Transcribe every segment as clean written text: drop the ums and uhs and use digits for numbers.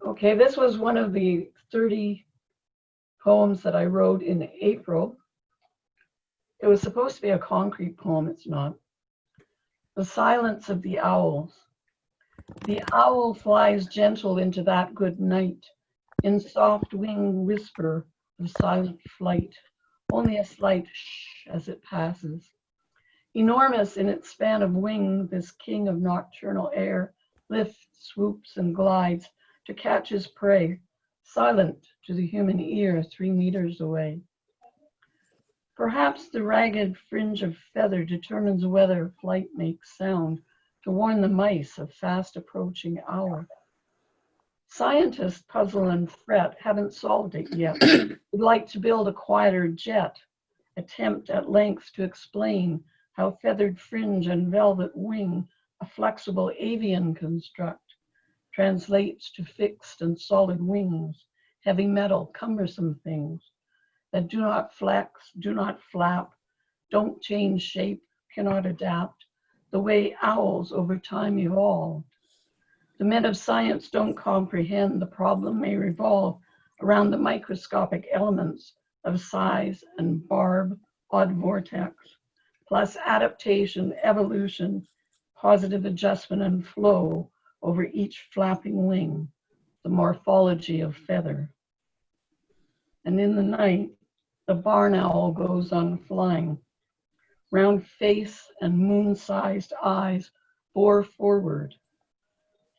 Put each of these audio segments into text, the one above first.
Okay, this was one of the 30 poems that I wrote in April. It was supposed to be a concrete poem, it's not. The silence of the owls. The owl flies gentle into that good night, in soft winged whisper of silent flight, only a slight shh as it passes. Enormous in its span of wing, this king of nocturnal air lifts, swoops, and glides to catch his prey, silent to the human ear 3 meters away. Perhaps the ragged fringe of feather determines whether flight makes sound to warn the mice of fast approaching hour. Scientists puzzle and fret, haven't solved it yet. Would like to build a quieter jet, attempt at length to explain how feathered fringe and velvet wing, a flexible avian construct, translates to fixed and solid wings, heavy metal, cumbersome things that do not flex, do not flap, don't change shape, cannot adapt, the way owls over time evolve. The men of science don't comprehend the problem may revolve around the microscopic elements of size and barb, odd vortex, plus adaptation, evolution, positive adjustment and flow over each flapping wing, the morphology of feather. And in the night, the barn owl goes on flying. Round face and moon-sized eyes bore forward,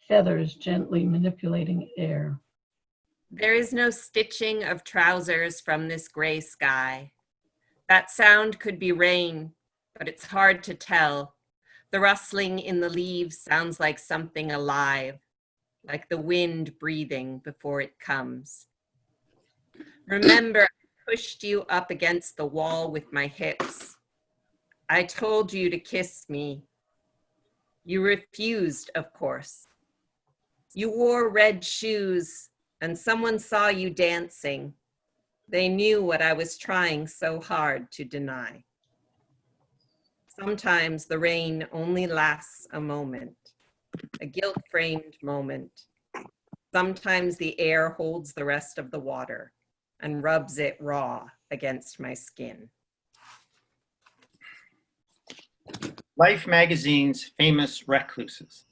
feathers gently manipulating air. There is no stitching of trousers from this gray sky. That sound could be rain, but it's hard to tell. The rustling in the leaves sounds like something alive, like the wind breathing before it comes. Remember, I pushed you up against the wall with my hips. I told you to kiss me. You refused, of course. You wore red shoes, and someone saw you dancing. They knew what I was trying so hard to deny. Sometimes the rain only lasts a moment, a guilt-framed moment. Sometimes the air holds the rest of the water and rubs it raw against my skin. Life magazine's famous recluses.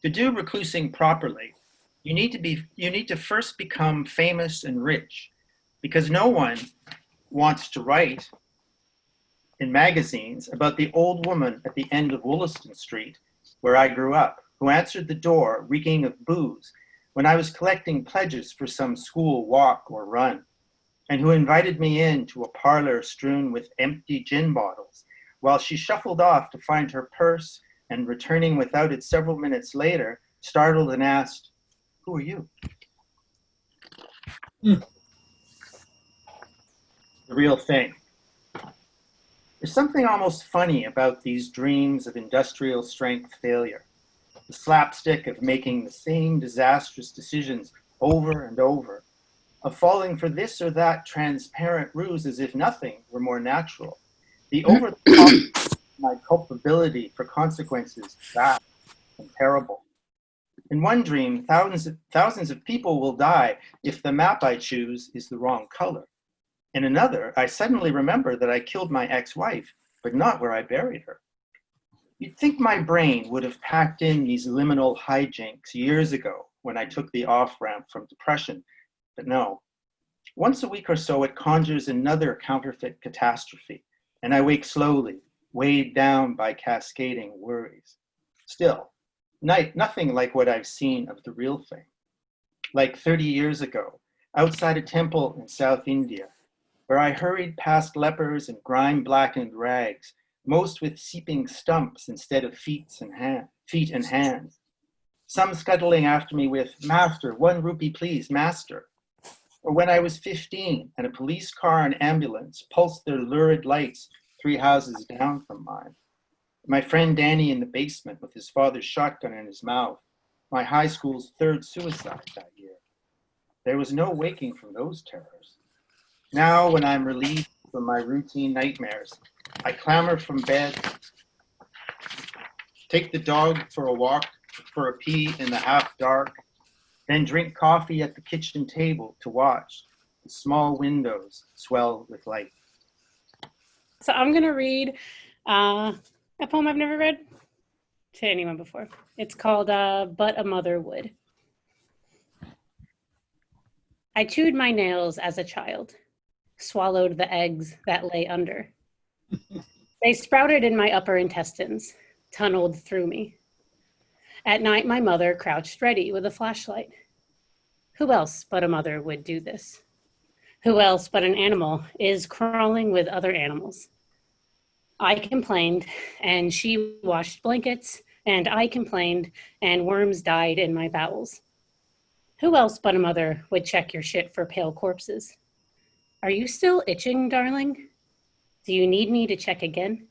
To do reclusing properly, you need to first become famous and rich, because no one wants to write in magazines about the old woman at the end of Wollaston Street, where I grew up, who answered the door reeking of booze when I was collecting pledges for some school walk or run, and who invited me in to a parlor strewn with empty gin bottles, while she shuffled off to find her purse and, returning without it several minutes later, startled and asked, "Who are you?" The real thing. There's something almost funny about these dreams of industrial strength failure, the slapstick of making the same disastrous decisions over and over, of falling for this or that transparent ruse as if nothing were more natural, the over-the-top my culpability for consequences vast and terrible. In one dream, thousands of people will die if the map I choose is the wrong color. In another, I suddenly remember that I killed my ex-wife, but not where I buried her. You'd think my brain would have packed in these liminal hijinks years ago when I took the off-ramp from depression, but no. Once a week or so, it conjures another counterfeit catastrophe, and I wake slowly, weighed down by cascading worries. Still, nothing like what I've seen of the real thing. Like 30 years ago, outside a temple in South India, where I hurried past lepers in grime-blackened rags, most with seeping stumps instead of feet and hands. Some scuttling after me with, "Master, 1 rupee please, master." Or when I was 15 and a police car and ambulance pulsed their lurid lights 3 houses down from mine. My friend Danny in the basement with his father's shotgun in his mouth, my high school's 3rd suicide that year. There was no waking from those terrors. Now, when I'm relieved from my routine nightmares, I clamber from bed, take the dog for a walk, for a pee in the half dark, then drink coffee at the kitchen table to watch the small windows swell with light. So I'm going to read a poem I've never read to anyone before. It's called But a Mother Would. I chewed my nails as a child, swallowed the eggs that lay under. They sprouted in my upper intestines, tunneled through me. At night, my mother crouched ready with a flashlight. Who else but a mother would do this? Who else but an animal is crawling with other animals? I complained, and she washed blankets, and I complained, and worms died in my bowels. Who else but a mother would check your shit for pale corpses? Are you still itching, darling? Do you need me to check again?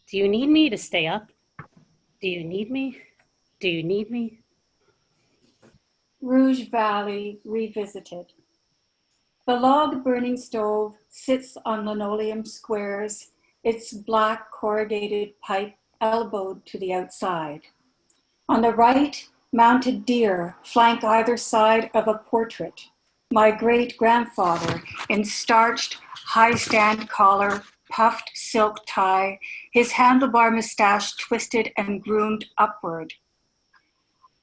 Do you need me to stay up? Do you need me? Do you need me? Rouge Valley Revisited. The log burning stove sits on linoleum squares, its black corrugated pipe elbowed to the outside. On the right, mounted deer flank either side of a portrait. My great-grandfather in starched, high-stand collar, puffed silk tie, his handlebar mustache twisted and groomed upward.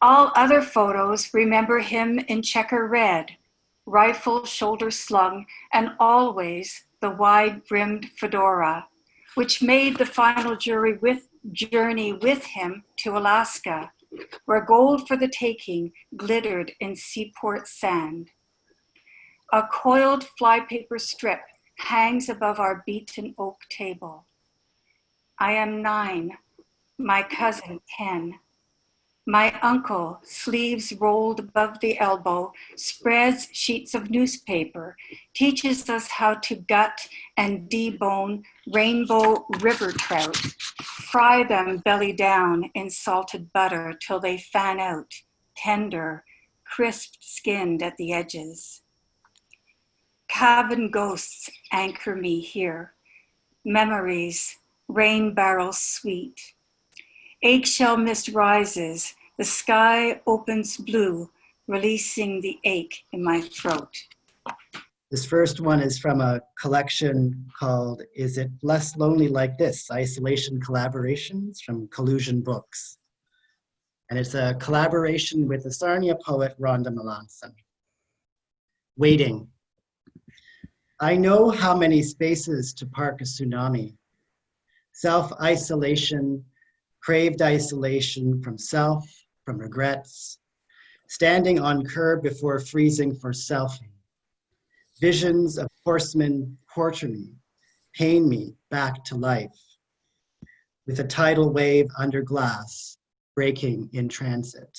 All other photos remember him in checker red, rifle shoulder slung, and always the wide-brimmed fedora, which made the final journey with him to Alaska, where gold for the taking glittered in seaport sand. A coiled flypaper strip hangs above our beaten oak table. I am 9, my cousin 10. My uncle, sleeves rolled above the elbow, spreads sheets of newspaper, teaches us how to gut and debone rainbow river trout, fry them belly down in salted butter till they fan out, tender, crisp-skinned at the edges. Cabin ghosts anchor me here, memories, rain barrels sweet. Eggshell mist rises, the sky opens blue, releasing the ache in my throat. This first one is from a collection called Is It Less Lonely Like This? Isolation Collaborations from Collusion Books. And it's a collaboration with the Sarnia poet Rhonda Melanson. Waiting. I know how many spaces to park a tsunami. Self-isolation, craved isolation from self, from regrets, standing on curb before freezing for selfie. Visions of horsemen quarter me, pain me back to life, with a tidal wave under glass, breaking in transit.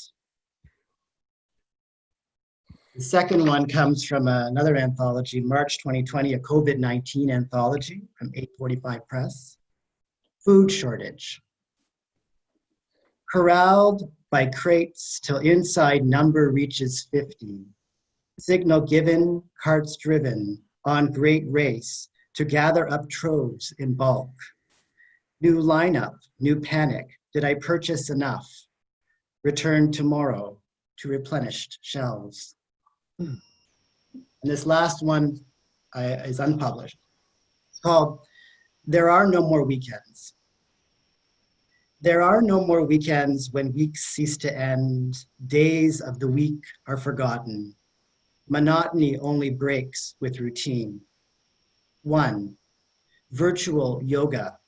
The second one comes from another anthology, March 2020, a COVID-19 anthology from 845 Press. Food shortage. Corralled by crates till inside number reaches 50. Signal given, carts driven, on great race to gather up troves in bulk. New lineup, new panic. Did I purchase enough? Return tomorrow to replenished shelves. And this last one is unpublished. It's called There Are No More Weekends. There are no more weekends when weeks cease to end. Days of the week are forgotten. Monotony only breaks with routine. 1. Virtual yoga.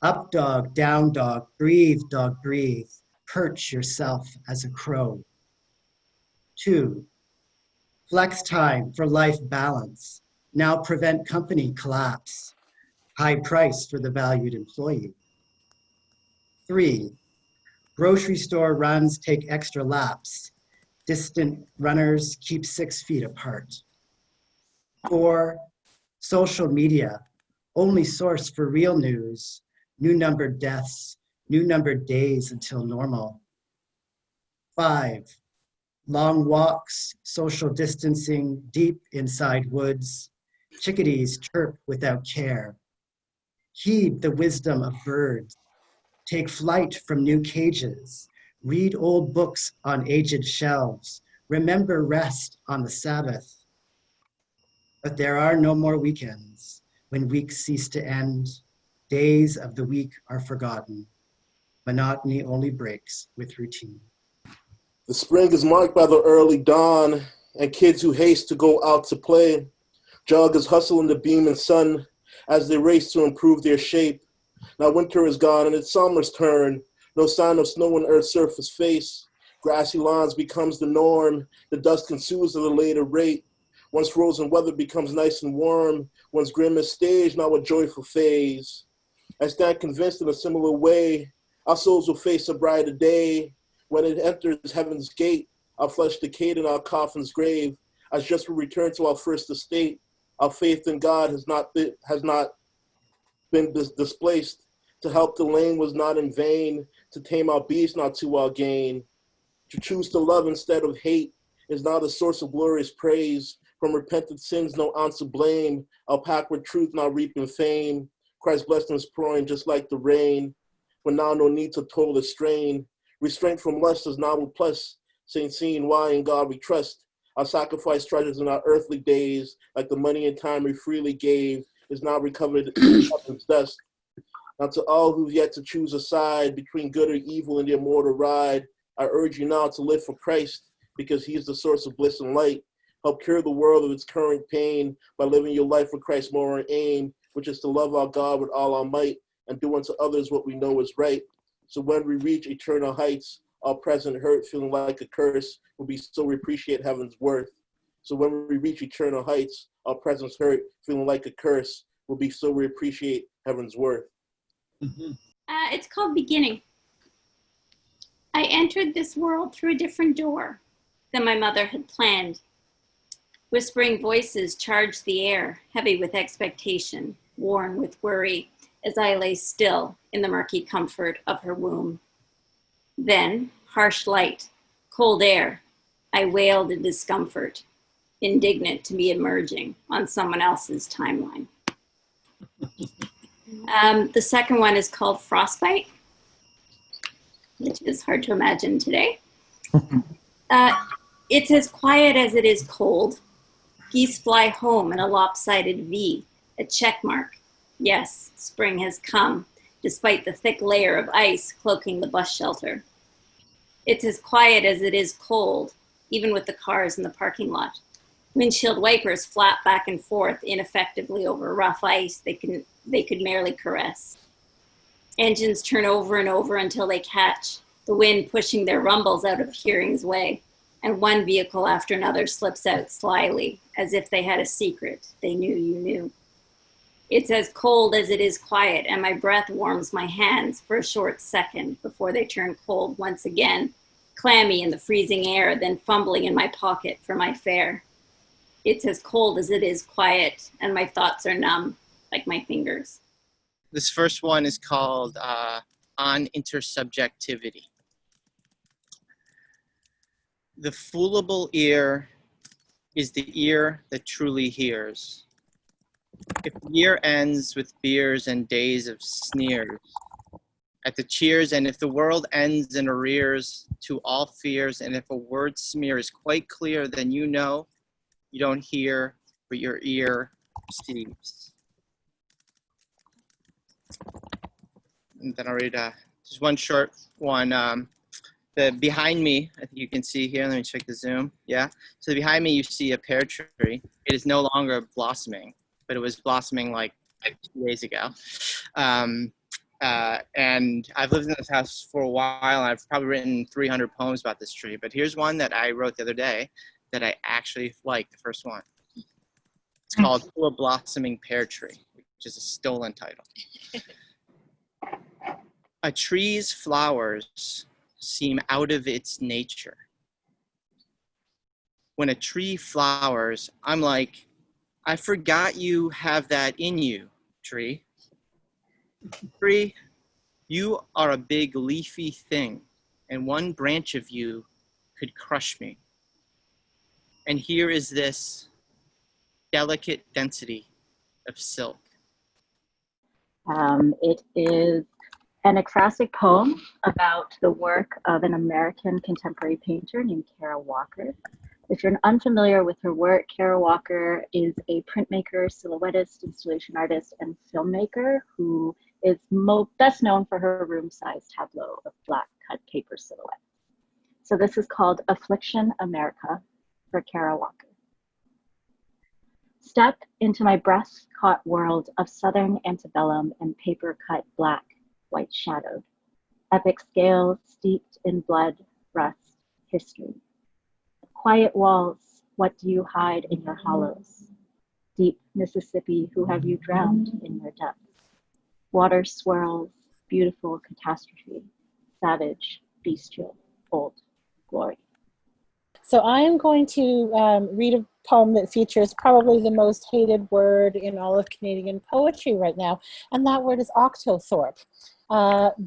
Up dog, down dog, breathe dog, breathe. Perch yourself as a crow. 2. Flex time for life balance. Now prevent company collapse. High price for the valued employee. 3. Grocery store runs take extra laps. Distant runners keep 6 feet apart. 4. Social media, only source for real news. New numbered deaths, new numbered days until normal. 5. Long walks, social distancing, deep inside woods. Chickadees chirp without care. Heed the wisdom of birds. Take flight from new cages. Read old books on aged shelves. Remember rest on the Sabbath. But there are no more weekends. When weeks cease to end, days of the week are forgotten. Monotony only breaks with routine. The spring is marked by the early dawn and kids who haste to go out to play. Joggers hustle in the beaming sun as they race to improve their shape. Now winter is gone and it's summer's turn. No sign of snow on Earth's surface face. Grassy lawns becomes the norm. The dust consumes at a later rate. Once frozen weather becomes nice and warm. Once grim is staged, now a joyful phase. I stand convinced in a similar way. Our souls will face a brighter day. When it enters heaven's gate, our flesh decayed in our coffin's grave. As just we return to our first estate, our faith in God has not been displaced. To help the lame was not in vain. To tame our beast, not to our gain. To choose to love instead of hate is not a source of glorious praise. From repentant sins, no ounce of blame. I'll pack with truth, not reaping fame. Christ's blessings pouring just like the rain. But now no need to toil the strain. Restraint from lust is now a plus. Saint seeing why in God we trust. Our sacrifice treasures in our earthly days, like the money and time we freely gave, is now recovered in heaven's dust. Now to all who've yet to choose a side between good or evil in their mortal ride, I urge you now to live for Christ, because he is the source of bliss and light. Help cure the world of its current pain by living your life for Christ's moral aim, which is to love our God with all our might and do unto others what we know is right. So when we reach eternal heights, our present hurt feeling like a curse will be so we appreciate heaven's worth. So when we reach eternal heights, our present hurt feeling like a curse will be so we appreciate heaven's worth. Mm-hmm. It's called Beginning. I entered this world through a different door than my mother had planned. Whispering voices charged the air, heavy with expectation, worn with worry, as I lay still in the murky comfort of her womb. Then, harsh light, cold air, I wailed in discomfort, indignant to be emerging on someone else's timeline. The second one is called Frostbite, which is hard to imagine today. It's as quiet as it is cold. Geese fly home in a lopsided V, a check mark. Yes, spring has come, despite the thick layer of ice cloaking the bus shelter. It's as quiet as it is cold, even with the cars in the parking lot. Windshield wipers flap back and forth ineffectively over rough ice they could merely caress. Engines turn over and over until they catch, the wind pushing their rumbles out of hearing's way, and one vehicle after another slips out slyly, as if they had a secret they knew you knew. It's as cold as it is quiet, and my breath warms my hands for a short second before they turn cold once again, clammy in the freezing air, then fumbling in my pocket for my fare. It's as cold as it is quiet, and my thoughts are numb, like my fingers. This first one is called On Intersubjectivity. The foolable ear is the ear that truly hears. If the year ends with beers and days of sneers at the cheers, and if the world ends in arrears to all fears, and if a word smear is quite clear, then you know you don't hear, but your ear perceives. And then I'll read just one short one. The behind me, I think you can see here, let me check the zoom. Yeah, so behind me you see a pear tree. It is no longer blossoming, but it was blossoming like 2 days ago. And I've lived in this house for a while, and I've probably written 300 poems about this tree, but here's one that I wrote the other day that I actually like, the first one. It's called To a Blossoming Pear Tree, which is a stolen title. A tree's flowers seem out of its nature. When a tree flowers, I'm like, I forgot you have that in you, tree. Tree, you are a big leafy thing, and one branch of you could crush me. And here is this delicate density of silk. It is an ekphrastic poem about the work of an American contemporary painter named Kara Walker. If you're unfamiliar with her work, Kara Walker is a printmaker, silhouettist, installation artist, and filmmaker who is best known for her room-sized tableau of black cut paper silhouettes. So this is called Affliction America for Kara Walker. Step into my breath-caught world of southern antebellum and paper-cut black, white shadowed. Epic scales steeped in blood, rust, history. Quiet walls, what do you hide in your hollows? Deep Mississippi, who have you drowned in your depths? Water swirls, beautiful catastrophe, savage, bestial, old glory. So I am going to read a poem that features probably the most hated word in all of Canadian poetry right now, and that word is octothorpe.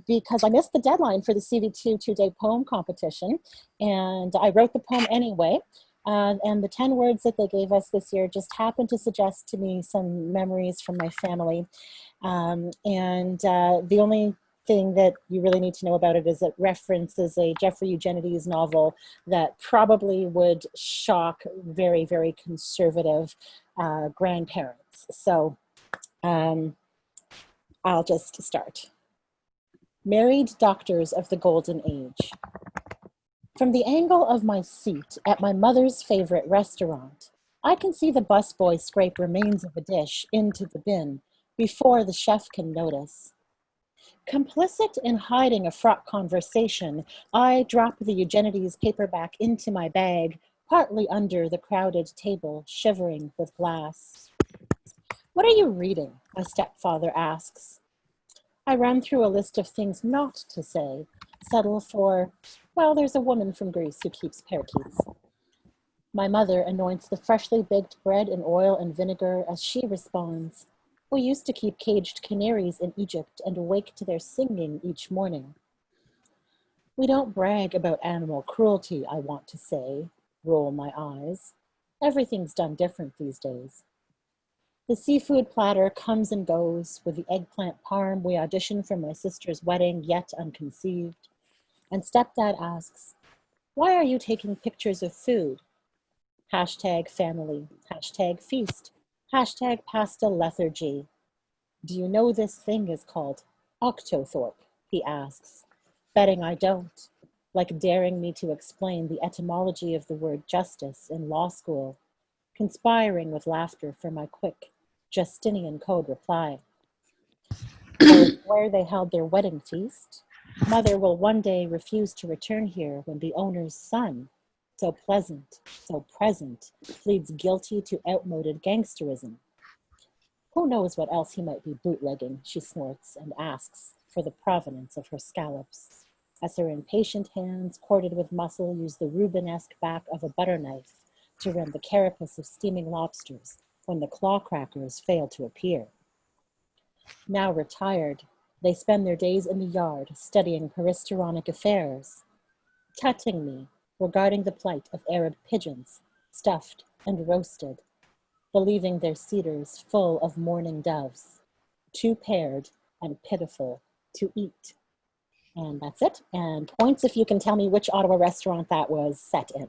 Because I missed the deadline for the CV2 two-day poem competition, and I wrote the poem anyway. And the 10 words that they gave us this year just happened to suggest to me some memories from my family. The only thing that you really need to know about it is it references a Jeffrey Eugenides novel that probably would shock very, very conservative grandparents. So I'll just start. Married Doctors of the Golden Age. From the angle of my seat at my mother's favorite restaurant, I can see the busboy scrape remains of a dish into the bin before the chef can notice. Complicit in hiding a fraught conversation, I drop the Eugenides paperback into my bag, partly under the crowded table, shivering with glass. What are you reading? My stepfather asks. I run through a list of things not to say, settle for, well, there's a woman from Greece who keeps parakeets. My mother anoints the freshly baked bread in oil and vinegar as she responds, we used to keep caged canaries in Egypt and awake to their singing each morning. We don't brag about animal cruelty, I want to say, roll my eyes. Everything's done different these days. The seafood platter comes and goes with the eggplant parm we auditioned for my sister's wedding, yet unconceived. And stepdad asks, why are you taking pictures of food? Hashtag family, hashtag feast, hashtag pasta lethargy. Do you know this thing is called octothorpe? He asks, betting I don't, like daring me to explain the etymology of the word justice in law school, conspiring with laughter for my quick Justinian Code reply. So where they held their wedding feast, mother will one day refuse to return here when the owner's son, so pleasant, so present, pleads guilty to outmoded gangsterism. Who knows what else he might be bootlegging, she snorts and asks for the provenance of her scallops, as her impatient hands, corded with muscle, use the Rubenesque back of a butter knife to rend the carapace of steaming lobsters when the claw crackers fail to appear. Now retired, they spend their days in the yard studying peristeronic affairs, tutting me regarding the plight of Arab pigeons, stuffed and roasted, believing their cedars full of mourning doves, too paired and pitiful to eat. And that's it. And points if you can tell me which Ottawa restaurant that was set in.